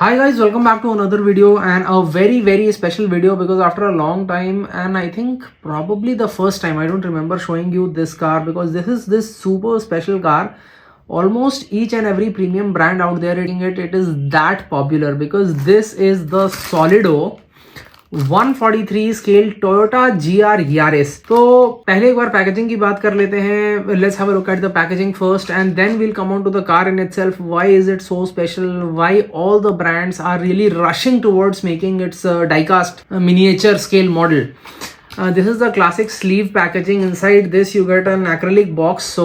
Hi guys, welcome back to another video and a very special video because after a long time and I think probably the first time I don't remember showing you this car because this is this super special car. Almost each and every premium brand out there it is that popular because this is the Solido 143 scale Toyota GR Yaris. तो पहले एक बार packaging की बात कर लेते हैं। Let's have a look at the packaging first and then will come on to the car in itself. Why is it so special, why all the brands are really rushing towards making its diecast miniature scale model. This is the classic sleeve packaging. Inside this you get an acrylic box, so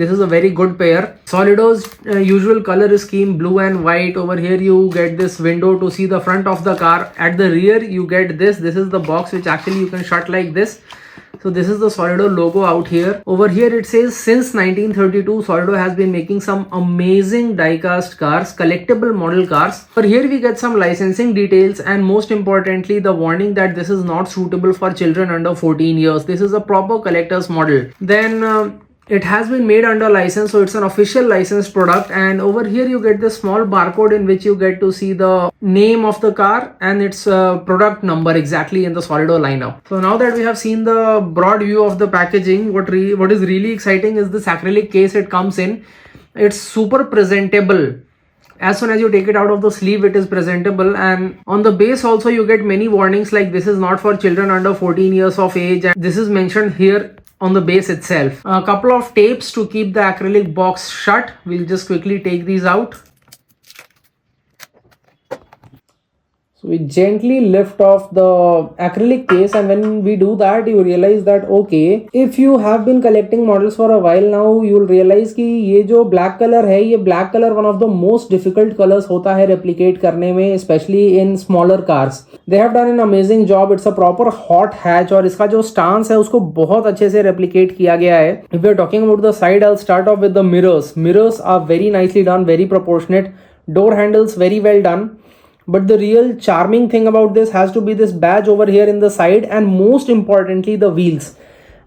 this is a very good pair. Solido's usual color scheme, blue and white. Over here you get this window to see the front of the car. At the rear you get this is the box which actually you can shut like this. So this is the Solido logo out here. Over here it says since 1932 Solido has been making some amazing diecast cars, collectible model cars. But here we get some licensing details and most importantly the warning that this is not suitable for children under 14 years. This is a proper collector's model. Then it has been made under license, so it's an official licensed product. And over here you get this small barcode in which you get to see the name of the car and its product number exactly in the Solido lineup. So now that we have seen the broad view of the packaging, what is really exciting is this acrylic case it comes in. It's super presentable. As soon as you take it out of the sleeve, it is presentable, and on the base also you get many warnings like this is not for children under 14 years of age, and this is mentioned here on the base itself. A couple of tapes to keep the acrylic box shut. We'll just quickly take these out. So we gently lift off the acrylic case, and when we do that you realize that okay, if you have been collecting models for a while now, you will realize कि ये जो black color है, ये black color one of the most difficult colors होता है replicate करने में, especially in smaller cars. They have done an amazing job. It's a proper hot hatch और इसका जो stance है उसको बहुत अच्छे से replicate किया गया है. If we are talking about the side, I'll start off with the mirrors. Mirrors are very nicely done, very proportionate. Door handles very well done. But the real charming thing about this has to be this badge over here in the side, and most importantly the wheels.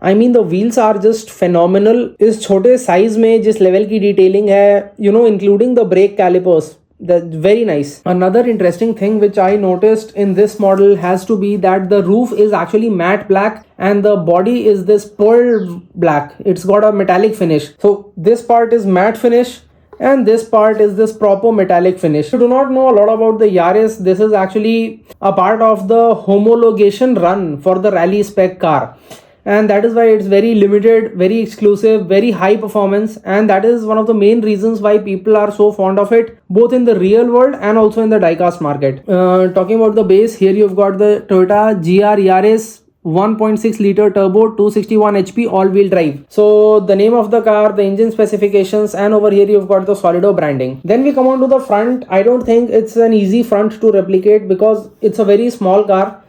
I mean the wheels are just phenomenal. इस छोटे size में जिस level की detailing है, including the brake calipers, that's very nice. Another interesting thing which I noticed in this model has to be that the roof is actually matte black and the body is this pearl black. It's got a metallic finish. So this part is matte finish and this part is this proper metallic finish. If you do not know a lot about the Yaris, this is actually a part of the homologation run for the rally spec car, and that is why it's very limited, very exclusive, very high performance, and that is one of the main reasons why people are so fond of it, both in the real world and also in the diecast market. Talking about the base, here you've got the Toyota GR Yaris 1.6 liter turbo, 261 HP all-wheel drive. So the name of the car, the engine specifications, and over here you've got the Solido branding. Then we come on to the front. I don't think it's an easy front to replicate because it's a very small car.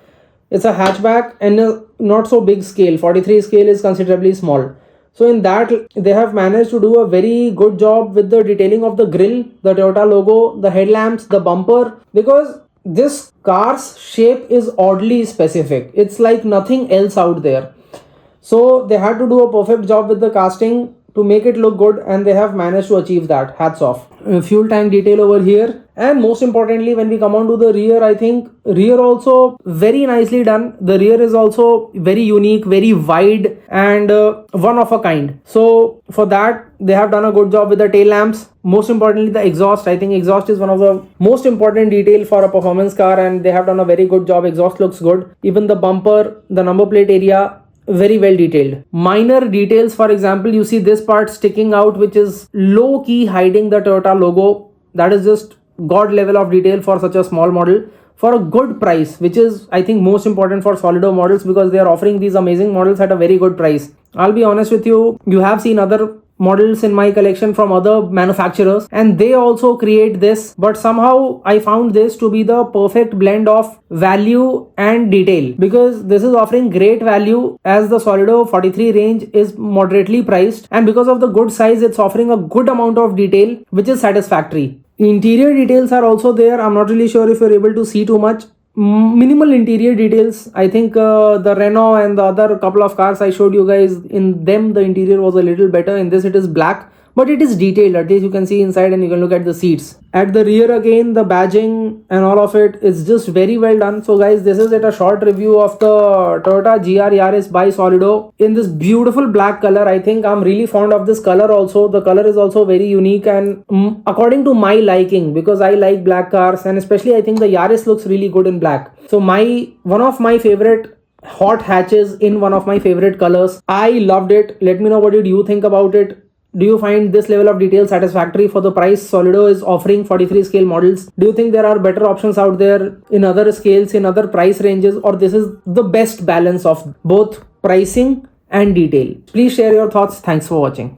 It's a hatchback and a not so big scale. 43 scale is considerably small. So in that they have managed to do a very good job with the detailing of the grille, the Toyota logo, the headlamps, the bumper, because this car's shape is oddly specific. It's like nothing else out there. So they had to do a perfect job with the casting to make it look good, and they have managed to achieve that. Hats off. Fuel tank detail over here, and most importantly when we come on to the rear, I think rear also very nicely done. The rear is also very unique, very wide, and one of a kind. So for that they have done a good job with the tail lamps. Most importantly the exhaust. I think exhaust is one of the most important detail for a performance car, and they have done a very good job. Exhaust looks good. Even the bumper, the number plate area, very well detailed. Minor details, for example, you see this part sticking out which is low key hiding the Toyota logo. That is just god level of detail for such a small model for a good price, which is I think most important for Solido models because they are offering these amazing models at a very good price. I'll be honest with you, you have seen other models in my collection from other manufacturers and they also create this, but somehow I found this to be the perfect blend of value and detail because this is offering great value as the Solido 43 range is moderately priced, and because of the good size it's offering a good amount of detail which is satisfactory. Interior details are also there. I'm not really sure if you're able to see too much. Minimal interior details. I think the Renault and the other couple of cars I showed you guys, in them the interior was a little better. In this it is black, but it is detailed. At least you can see inside and you can look at the seats. At the rear again, the badging and all of it is just very well done. So guys, this is it, a short review of the Toyota GR Yaris by Solido in this beautiful black color. I think I'm really fond of this color also. The color is also very unique and according to my liking, because I like black cars, and especially I think the Yaris looks really good in black. So one of my favorite hot hatches in one of my favorite colors. I loved it. Let me know what did you think about it. Do you find this level of detail satisfactory for the price Solido is offering 43 scale models? Do you think there are better options out there in other scales, in other price ranges, or this is the best balance of both pricing and detail? Please share your thoughts. Thanks for watching.